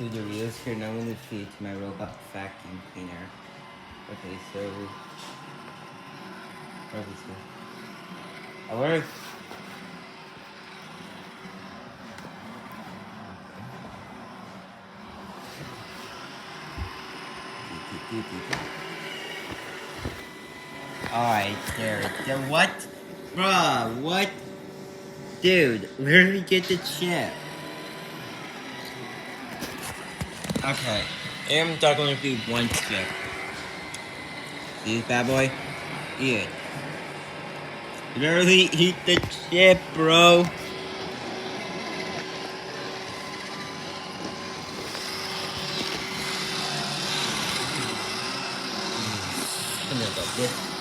Do the reels here now in the feed my robot vacuum cleaner. Okay, so where is this? Oh, where is Alright, there. What? Bruh, what? Dude, where did we get the chip? Okay, I'm talking to one chip. See this bad boy? Eat it. Literally eat the chip, bro. Come here, bud.